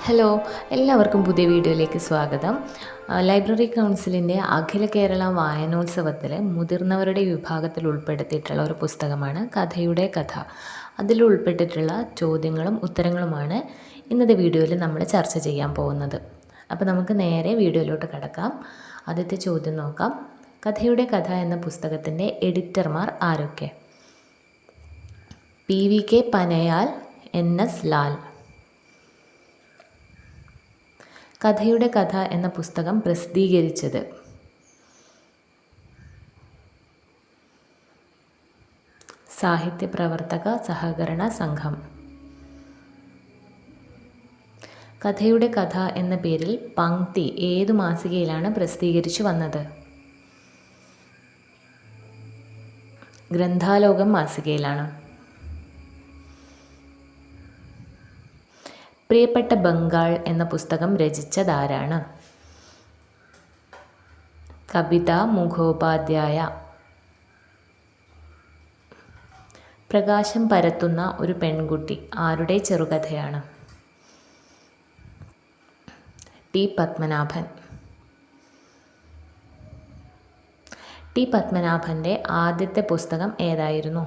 Hello, എല്ലാവർക്കും പുതിയ വീഡിയോയിലേക്ക് സ്വാഗതം. ലൈബ്രറി കൗൺസിലിൻ്റെ അഖില കേരള വായനോത്സവത്തിൽ മുതിർന്നവരുടെ വിഭാഗത്തിൽ ഉൾപ്പെടുത്തിയിട്ടുള്ള ഒരു പുസ്തകമാണ് കഥയുടെ കഥ. അതിൽ ഉൾപ്പെട്ടിട്ടുള്ള ചോദ്യങ്ങളും ഉത്തരങ്ങളുമാണ് ഇന്നത്തെ വീഡിയോയിൽ നമ്മൾ ചർച്ച ചെയ്യാൻ പോകുന്നത്. അപ്പോൾ നമുക്ക് നേരെ വീഡിയോയിലോട്ട് കിടക്കാം. ആദ്യത്തെ ചോദ്യം നോക്കാം. കഥയുടെ കഥ എന്ന പുസ്തകത്തിൻ്റെ എഡിറ്റർമാർ ആരൊക്കെ? PVK Panayal, NS Lal. കഥയുടെ കഥ എന്ന പുസ്തകം പ്രസിദ്ധീകരിച്ചത്? സാഹിത്യ പ്രവർത്തക സഹകരണ സംഘം. കഥയുടെ കഥ എന്ന പേരിൽ പംക്തി ഏതു മാസികയിലാണ് പ്രസിദ്ധീകരിച്ചു വന്നത്? ഗ്രന്ഥാലോകം മാസികയിലാണ്. പ്രിയപ്പെട്ട ബംഗാൾ എന്ന പുസ്തകം രചിച്ചതാരാണ്? കവിത മുഖോപാധ്യായ. പ്രകാശം പരത്തുന്ന ഒരു പെൺകുട്ടി ആരുടെ ചെറുകഥയാണ്? T. പത്മനാഭൻ. T. പത്മനാഭൻ്റെ ആദ്യത്തെ പുസ്തകം ഏതായിരുന്നു?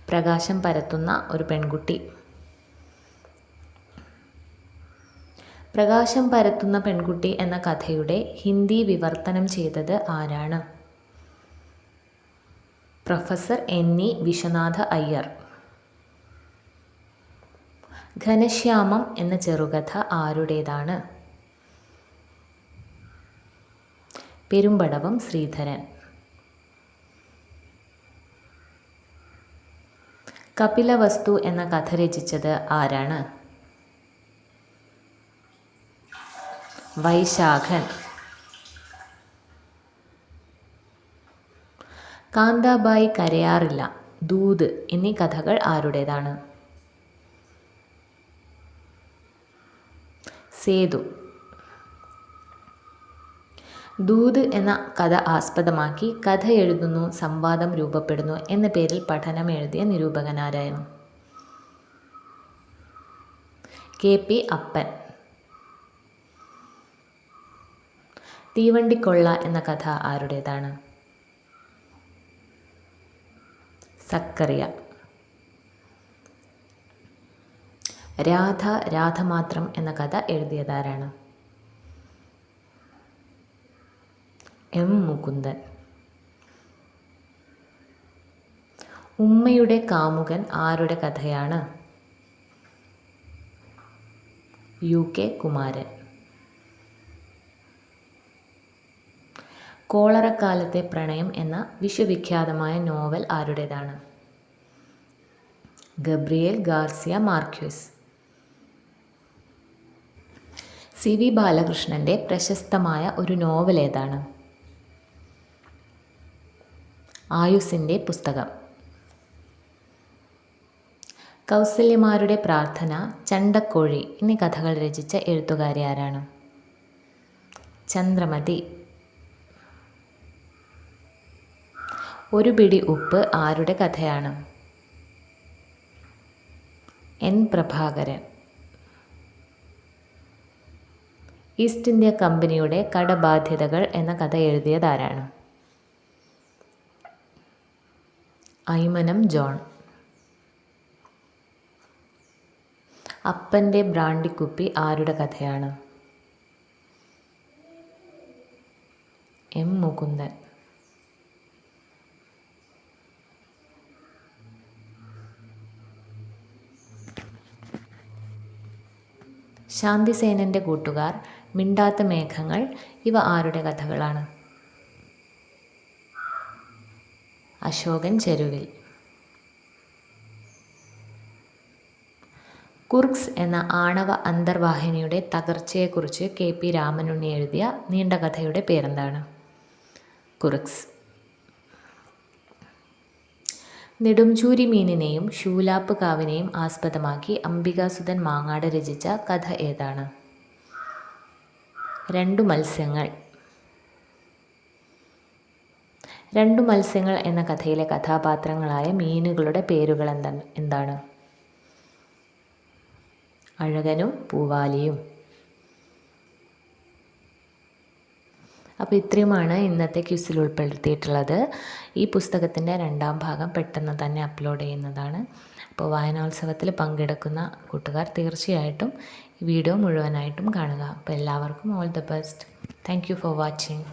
പ്രകാശം പരത്തുന്ന ഒരു പെൺകുട്ടി. പ്രകാശം പരത്തുന്ന പെൺകുട്ടി എന്ന കഥയുടെ ഹിന്ദി വിവർത്തനം ചെയ്തത് ആരാണ്? Professor NE Vishwanatha Iyer. ഘനശ്യാമം എന്ന ചെറുകഥ ആരുടേതാണ്? പെരുമ്പടവം ശ്രീധരൻ. കപിലവസ്തു എന്ന കഥ രചിച്ചത് ആരാണ്? വൈശാഖൻ. കാന്താബായി കരയാറില്ല, ദൂത് എന്നീ കഥകൾ ആരുടേതാണ്? സേതു. ദൂത് എന്ന കഥ ആസ്പദമാക്കി കഥ എഴുതുന്നു, സംവാദം രൂപപ്പെടുന്നു എന്ന പേരിൽ പഠനം എഴുതിയ നിരൂപകനാരായിരുന്നു? KP അപ്പൻ. തീവണ്ടിക്കൊള്ള എന്ന കഥ ആരുടേതാണ്? സക്കറിയ. രാധ രാധമാത്രം എന്ന കഥ എഴുതിയതാരാണ്? M. മുകുന്ദൻ. ഉമ്മയുടെ കാമുകൻ ആരുടെ കഥയാണ്? UK കുമാരൻ. കോളറക്കാലത്തെ പ്രണയം എന്ന വിശ്വവിഖ്യാതമായ നോവൽ ആരുടേതാണ്? Gabriel Garcia Marcuse. CV ബാലകൃഷ്ണൻ്റെ പ്രശസ്തമായ ഒരു നോവൽ ഏതാണ്? ആയുസിൻ്റെ പുസ്തകം. കൗസല്യമാരുടെ പ്രാർത്ഥന, ചണ്ടക്കോഴി എന്നീ കഥകൾ രചിച്ച എഴുത്തുകാരി ആരാണ്? ചന്ദ്രമതി. ഒരു പിടി ഉപ്പ് ആരുടെ കഥയാണ്? N. പ്രഭാകരൻ. ഈസ്റ്റ് ഇന്ത്യ കമ്പനിയുടെ കടബാധ്യതകൾ എന്ന കഥ എഴുതിയതാരാണ്? ഐമനം ജോൺ. അപ്പൻ്റെ ബ്രാണ്ടിക്കുപ്പി ആരുടെ കഥയാണ്? M. മുകുന്ദൻ. ശാന്തിസേനൻ്റെ കൂട്ടുകാർ, മിണ്ടാത്ത മേഘങ്ങൾ ഇവ ആരുടെ കഥകളാണ്? അശോകൻ ചെരുവിൽ. കുർക്സ് എന്ന ആണവ അന്തർവാഹിനിയുടെ തകർച്ചയെക്കുറിച്ച് KP രാമനുണ്ണി എഴുതിയ നീണ്ട കഥയുടെ പേരെന്താണ്? കുർക്സ്. നെടുംചൂരി മീനിനെയും ശൂലാപ്പ് കാവിനെയും ആസ്പദമാക്കി അംബികാസുധൻ മാങ്ങാട് രചിച്ച കഥ ഏതാണ്? രണ്ടു മത്സ്യങ്ങൾ. രണ്ടു മത്സ്യങ്ങൾ എന്ന കഥയിലെ കഥാപാത്രങ്ങളായ മീനുകളുടെ പേരുകൾ എന്താണ്? അഴകനും പൂവാലിയും. അപ്പോൾ ഇത്രയുമാണ് ഇന്നത്തെ ക്വിസിൽ ഉൾപ്പെടുത്തിയിട്ടുള്ളത്. ഈ പുസ്തകത്തിൻ്റെ 2ാം ഭാഗം പെട്ടെന്ന് തന്നെ അപ്ലോഡ് ചെയ്യുന്നതാണ്. അപ്പോൾ വായനോത്സവത്തിൽ പങ്കെടുക്കുന്ന കൂട്ടുകാർ തീർച്ചയായിട്ടും ഈ വീഡിയോ മുഴുവനായിട്ടും കാണുക. അപ്പോൾ എല്ലാവർക്കും all the best. Thank you for watching.